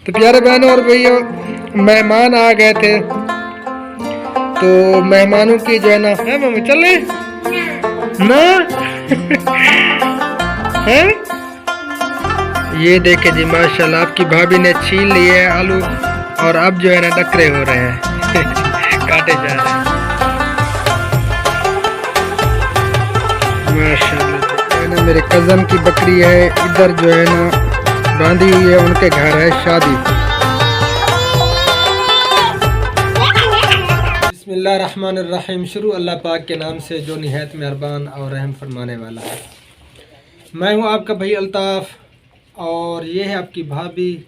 तो प्यारे बहनों और भैया, मेहमान आ गए थे, तो मेहमानों की जो है ना, है मम्मी चल रहे ना है। ये देखे जी माशाल्लाह, आपकी भाभी ने छील लिए है आलू और अब जो है ना डकरे हो रहे हैं काटे जा रहे हैं माशाल्लाह। है ना, मेरे कज़न की बकरी है इधर जो है ना बांधी हुई है, उनके घर है शादी। बिस्मिल्लाहिर्रहमानिर्रहीम। शुरू अल्लाह पाक के नाम से जो निहायत मेहरबान और रहम फरमाने वाला है। मैं हूं आपका भाई अल्ताफ़ और ये है आपकी भाभी,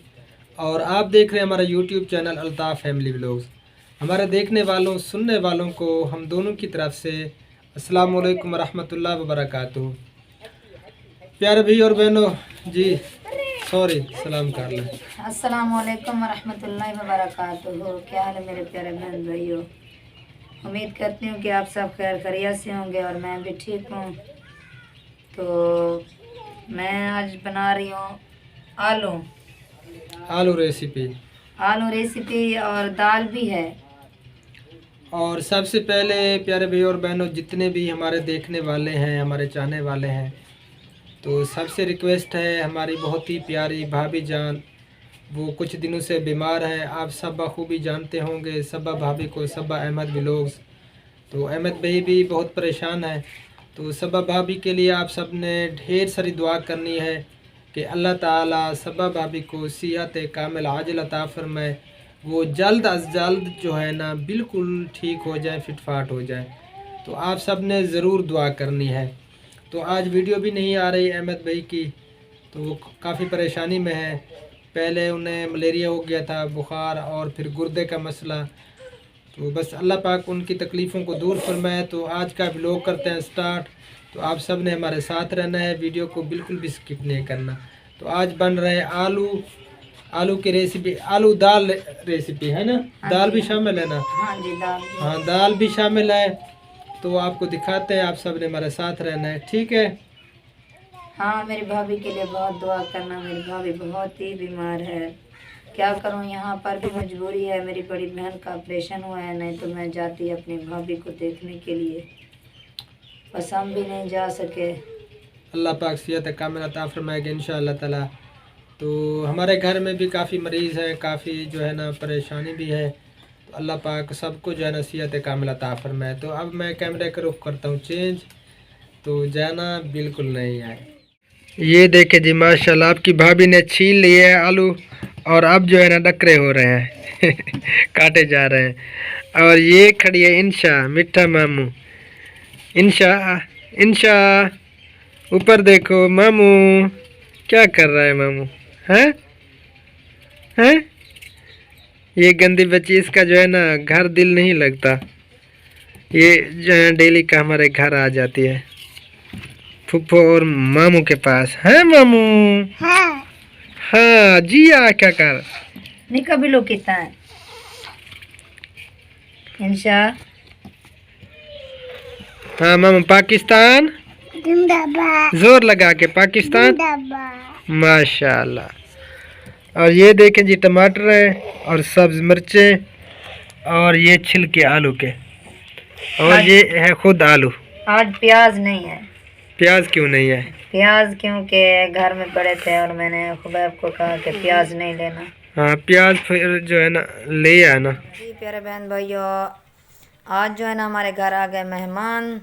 और आप देख रहे हैं हमारा YouTube channel Altaf family vlogs. हमारे देखने वालों सुनने वालों को हम दोनों की तरफ से अस्सलामु अलैकुम रहमतुल्लाहि व बरकातुहू। प्यारे भाई और बहनों जी, सॉरी सलाम कर लें। अस्सलामु अलैकुम वरहमतुल्लाहि वबरकातुहू। क्या हाल है मेरे प्यारे बहन भाइयों, उम्मीद करती हूँ कि आप सब खैर खैरियत से होंगे और मैं भी ठीक हूँ। तो मैं आज बना रही हूँ आलू रेसिपी और दाल भी है। और सबसे पहले प्यारे भाई और बहनों, जितने भी हमारे देखने वाले हैं, हमारे चाहने वाले हैं, तो सबसे रिक्वेस्ट है, हमारी बहुत ही प्यारी भाभी जान वो कुछ दिनों से बीमार है। आप सब बखूबी जानते होंगे सबा भाभी को, सबा अहमद व्लॉग्स। तो अहमद भाई भी बहुत परेशान है। तो सबा भाभी के लिए आप सब ने ढेर सारी दुआ करनी है कि अल्लाह ताला सबा भाभी को सेहत कामिल आजिल अता फरमाए, वो जल्द अज जल्द जो है ना बिल्कुल ठीक हो जाए, फिटफाट हो जाए। तो आप सब ने ज़रूर दुआ करनी है। तो आज वीडियो भी नहीं आ रही अहमद भाई की, तो वो काफ़ी परेशानी में है। पहले उन्हें मलेरिया हो गया था, बुखार, और फिर गुर्दे का मसला। तो बस अल्लाह पाक उनकी तकलीफ़ों को दूर फरमाए। तो आज का व्लॉग करते हैं स्टार्ट। तो आप सब ने हमारे साथ रहना है, वीडियो को बिल्कुल भी स्किप नहीं करना। तो आज बन रहे हैं आलू की रेसिपी, आलू दाल रेसिपी है ना। दाल भी शामिल है ना। हाँ जी, दाल भी शामिल है। तो आपको दिखाते हैं, आप सब ने हमारे साथ रहना है, ठीक है। हाँ, मेरी भाभी के लिए बहुत दुआ करना। मेरी भाभी बहुत ही बीमार है, क्या करूँ, यहाँ पर भी मजबूरी है। मेरी बड़ी बहन का ऑपरेशन हुआ है, नहीं तो मैं जाती अपनी भाभी को देखने के लिए, बस हम भी नहीं जा सके। अल्लाह पाक सेहत कामिल अता फरमाएगा इंशाअल्लाह ताला। तो हमारे घर में भी काफ़ी मरीज़ हैं, काफ़ी जो है ना परेशानी भी है। तो अल्लाह पाक सबको जो है ना सेहत कामिल अता फरमाए। तो अब मैं कैमरे का रुख करता हूँ चेंज, तो जाना बिल्कुल नहीं है। ये देखे जी माशाल्लाह, आपकी भाभी ने छील लिए है आलू और अब जो है ना डकरे हो रहे हैं काटे जा रहे हैं। और ये खड़ी है इंशा, मिठा मामू। इंशा, इंशा ऊपर देखो, मामू क्या कर रहा है मामू, हैं हैं। ये गंदी बच्ची, इसका जो है ना घर दिल नहीं लगता। ये जो है डेली का हमारे घर आ जाती है फूफो और मामू के पास। है मामू? हाँ हाँ जिया, क्या कर निका भी लोग कितना है इंशा। हाँ मामू, पाकिस्तान जोर लगा के, पाकिस्तान माशाल्लाह। और ये देखें जी टमाटर है और सब्ज मिर्चें और ये छिलके आलू के, और ये है खुद आलू। आज प्याज नहीं है। प्याज क्यों नहीं है? प्याज क्योंकि घर में पड़े थे और मैंने खुबैब को कहा कि प्याज नहीं लेना। हाँ प्याज फिर जो है ना ले आना। जी प्यारे बहन भाइयों, आज जो है ना हमारे घर आ गए मेहमान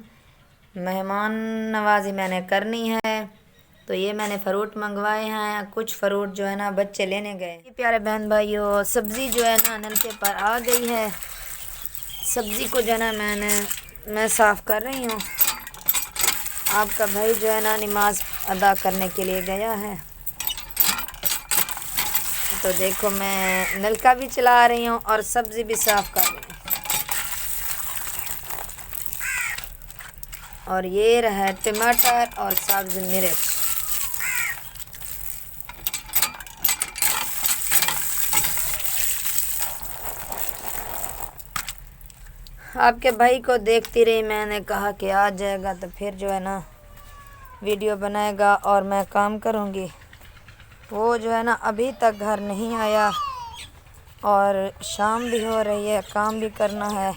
नवाजी मैंने करनी है। तो ये मैंने फ़रूट मंगवाए हैं, कुछ फ़रूट जो है ना बच्चे लेने गए। प्यारे बहन भाइयों, सब्ज़ी जो है ना नलके पर आ गई है। सब्ज़ी को जो है ना मैं साफ़ कर रही हूँ। आपका भाई जो है ना नमाज अदा करने के लिए गया है। तो देखो मैं नलका भी चला रही हूँ और सब्ज़ी भी साफ़ कर रही हूँ। और ये रहा टमाटर और सब्ज़ मिर्च। आपके भाई को देखती रही, मैंने कहा कि आ जाएगा तो फिर जो है ना वीडियो बनाएगा और मैं काम करूँगी। वो जो है ना अभी तक घर नहीं आया और शाम भी हो रही है, काम भी करना है।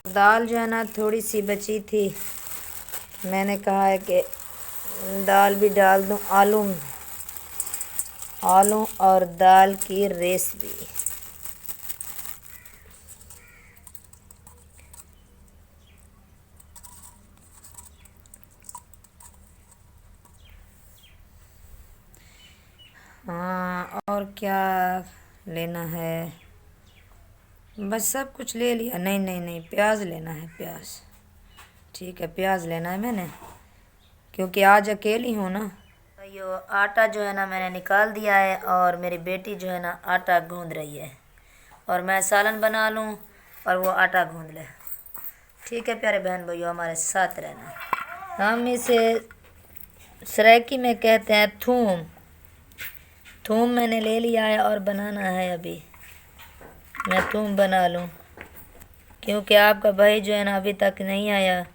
दाल जो है ना थोड़ी सी बची थी, मैंने कहा है कि दाल भी डाल दूं। आलू और दाल की रेसिपी। हाँ, और क्या लेना है? बस सब कुछ ले लिया। नहीं नहीं नहीं, प्याज लेना है, प्याज। ठीक है, प्याज लेना है मैंने, क्योंकि आज अकेली हूँ ना। यो आटा जो है ना मैंने निकाल दिया है और मेरी बेटी जो है ना आटा गूंद रही है, और मैं सालन बना लूँ और वो आटा गूंद ले। ठीक है प्यारे बहन भाइयों, हमारे साथ रहना। हम इसे सराइकी में कहते हैं थूम। थूम मैंने ले लिया है और बनाना है। अभी मैं थूम बना लूँ, क्योंकि आपका भाई जो है ना अभी तक नहीं आया।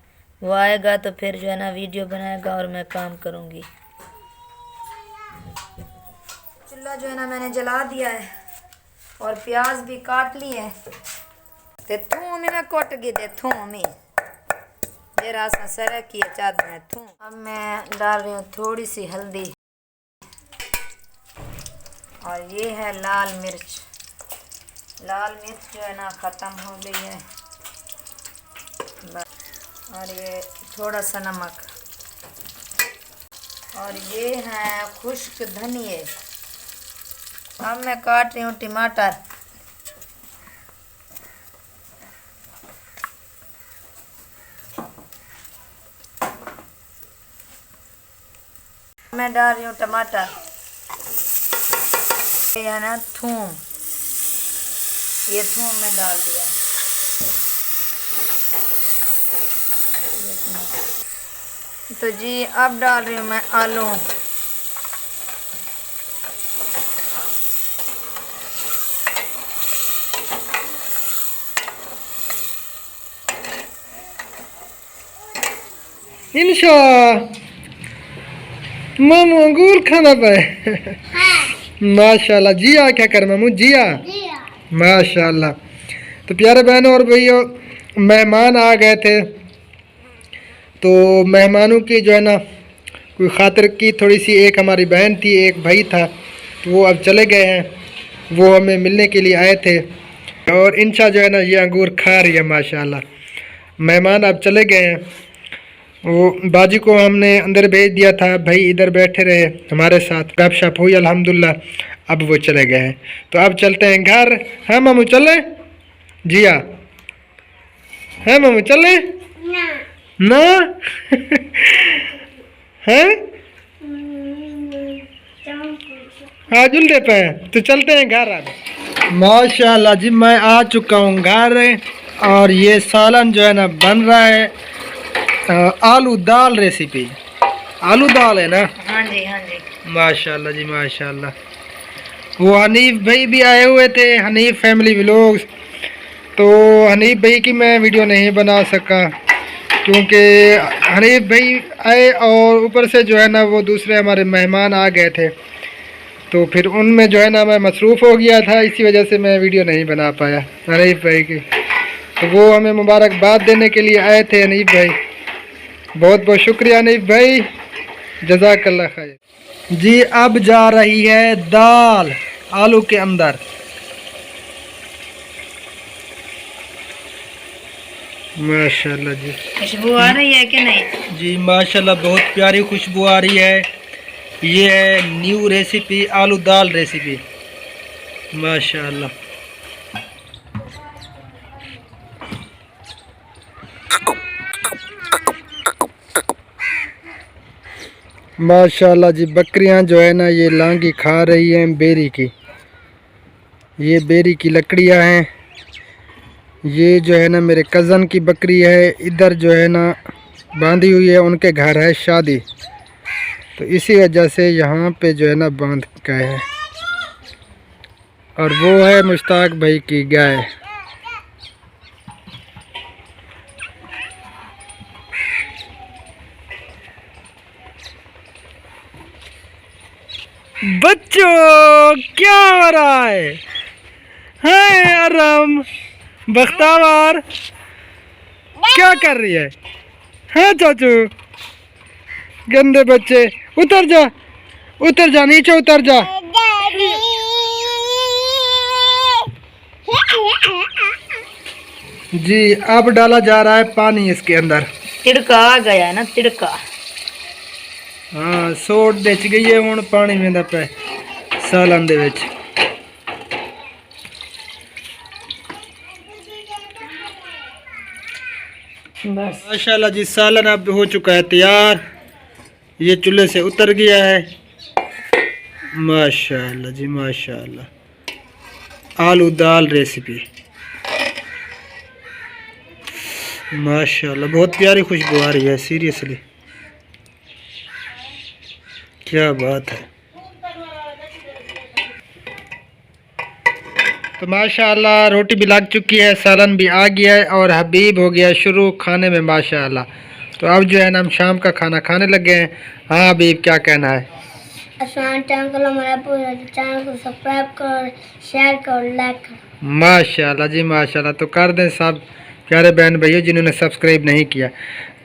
वो आएगा तो फिर जो है ना वीडियो बनाएगा और मैं काम करूँगी। चूल्हा जो है ना मैंने जला दिया है और प्याज भी काट ली है। ते थूम ही मैं कट गई दे, थूम ही जरा सा सर की चाद में थूम। अब मैं डाल रही हूँ थोड़ी सी हल्दी, और ये है लाल मिर्च। लाल मिर्च जो है ना ख़त्म हो गई है, और ये थोड़ा सा नमक, और ये है खुश्क धनिए। अब मैं काट रही हूँ टमाटर। मैं डाल रही हूँ टमाटर। ये है ना थूम, ये थूम मैं डाल दिया। तो जी अब डाल रही हूँ मैं आलू। इंशा मामू अंगूर खाना पे। माशाल्लाह। जिया क्या कर मामू? जिया माशाल्लाह। तो प्यारे बहनों और भैया, मेहमान आ गए थे, तो मेहमानों की जो है ना कोई खातिर की थोड़ी सी, एक हमारी बहन थी, एक भाई था, तो वो अब चले गए हैं। वो हमें मिलने के लिए आए थे, और इंशा जो है ना ये अंगूर खा रही है माशाल्लाह। मेहमान अब चले गए हैं। वो बाजी को हमने अंदर भेज दिया था, भाई इधर बैठे रहे हमारे साथ, गपशप हुई अल्हम्दुलिल्लाह। अब वो चले गए हैं, तो अब चलते हैं घर। हाँ मामू चले? जिया है मामू चले ना? हैं? हाँ जुलते पे, तो चलते हैं घर अब। माशाल्लाह जी, मैं आ चुका हूँ घर, और ये सालन जो है ना बन रहा है। आलू दाल रेसिपी। आलू दाल है ना? हाँ जी हाँ जी। माशाल्लाह जी माशाल्लाह। वो हनीफ भाई भी आए हुए थे, हनीफ फैमिली व्लॉग्स। तो हनीफ भाई की मैं वीडियो नहीं बना सका, क्योंकि हनीफ भाई आए और ऊपर से जो है ना वो दूसरे हमारे मेहमान आ गए थे, तो फिर उनमें जो है ना मैं मसरूफ़ हो गया था, इसी वजह से मैं वीडियो नहीं बना पाया हनीफ भाई की। तो वो हमें मुबारकबाद देने के लिए आए थे हनीफ भाई। बहुत बहुत शुक्रिया हनीफ भाई, जज़ाकल्लाह खैर। जी अब जा रही है दाल आलू के अंदर। माशाल्लाह जी। खुशबू आ रही है कि नहीं? जी माशाल्लाह, बहुत प्यारी खुशबू आ रही है। ये है न्यू रेसिपी, आलू दाल रेसिपी। माशाल्लाह। माशाल्लाह जी, बकरियां जो है ना ये लांगी खा रही हैं बेरी की। ये बेरी की लकड़ियां हैं। ये जो है ना मेरे कज़न की बकरी है, इधर जो है ना बांधी हुई है, उनके घर है शादी, तो इसी वजह से यहाँ पे जो है ना बांध गए हैं। और वो है मुश्ताक भाई की गाय। बच्चों क्या हो रहा है आराम बख्तावर क्या कर रही है चाचू गंदे बच्चे उतर जा नीचे उतर जा। जी अब डाला जा रहा है पानी इसके अंदर। तिड़का आ गया ना तिड़का। हाँ सोट बिच गई है हुण पानी में पे सालन दे विच। बस माशाल्लाह जी सालन अब हो चुका है तैयार। ये चूल्हे से उतर गया है। माशाल्लाह जी माशाल्लाह। आलू दाल रेसिपी माशाल्लाह बहुत प्यारी खुशबू आ रही है। सीरियसली क्या बात है। तो माशाल्लाह रोटी भी लग चुकी है सालन भी आ गया है और हबीब हो गया शुरू खाने में माशाल्लाह। तो अब जो है ना हम शाम का खाना खाने लगे हैं। हाँ हबीब क्या कहना है? चैनल को सब्सक्राइब करो, शेयर करो, लाइक करो। माशाल्लाह जी माशाल्लाह। तो कर दें सब प्यारे बहन भैया जिन्होंने सब्सक्राइब नहीं किया।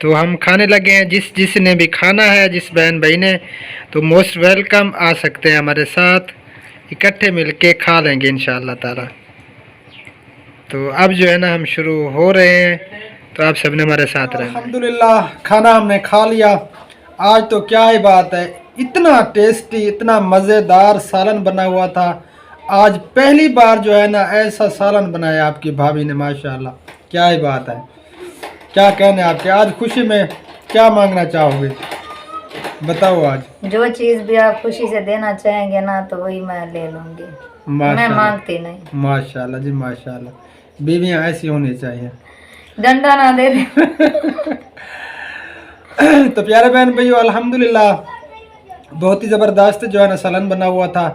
तो हम खाने लगे हैं। जिसने भी खाना है जिस बहन भाई ने तो मोस्ट वेलकम आ सकते हैं हमारे साथ इकट्ठे मिलके खा लेंगे इंशाअल्लाह ताला। तो अब जो है ना हम शुरू हो रहे हैं। तो आप सबने हमारे साथ रहें। अल्हम्दुलिल्लाह खाना हमने खा लिया। आज तो क्या ही बात है इतना टेस्टी इतना मज़ेदार सालन बना हुआ था। आज पहली बार जो है ना ऐसा सालन बनाया आपकी भाभी ने माशाल्लाह। क्या ही बात है। क्या कहने आपके आज खुशी में क्या मांगना चाहोगे बताओ? आज जो चीज भी आप खुशी से देना चाहेंगे ना तो वही मैं ले लूंगी। मैं मांगती नहीं। माशाल्लाह जी माशाल्लाह। बीवियां ऐसी होनी चाहिए डंडा ना दे दे। तो प्यारे बहन भाइयों अल्हम्दुलिल्लाह बहुत ही ज़बरदस्त जो है ना सालन बना हुआ था।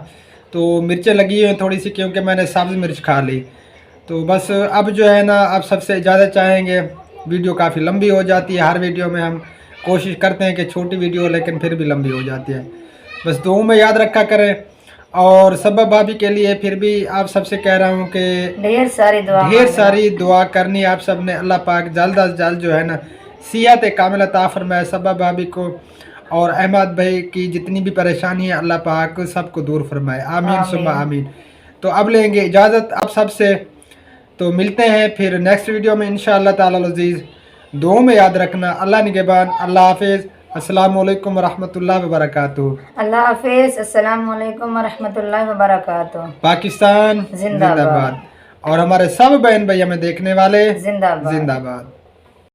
तो मिर्चें लगी हुई हैं थोड़ी सी क्योंकि मैंने सब्ज़ मिर्च खा ली। तो बस अब जो है ना आप सबसे इजाज़त चाहेंगे। वीडियो काफ़ी लंबी हो जाती है। हर वीडियो में हम कोशिश करते हैं कि छोटी वीडियो हो लेकिन फिर भी लंबी हो जाती है। बस दुआ में याद रखा करें। और सबा भाभी के लिए फिर भी आप सबसे कह रहा हूँ कि ढेर सारी दुआ करनी आप सब ने। अल्लाह पाक जल्द अज जल्द जो है ना सियात कामिल अता फरमाए सबा भाभी को। और अहमद भाई की जितनी भी परेशानी है अल्लाह पाक सबको दूर फरमाए। आमीन सुम्मा आमीन। तो अब लेंगे इजाज़त आप सबसे। तो मिलते हैं फिर नेक्स्ट वीडियो में इंशाअल्लाह ताला अज़ीज़। दुआ में याद रखना। अल्लाह निगहबान। अल्लाह हाफिज़। अस्सलामु अलैकुम वरहमतुल्लाहि वबरकातुहू। अल्लाह हाफिज़। अस्सलामु अलैकुम वरहमतुल्लाहि वबरकातुहू। पाकिस्तान जिंदाबाद। और हमारे सब बहन भैया में देखने वाले जिंदाबाद। जिंदाबाद।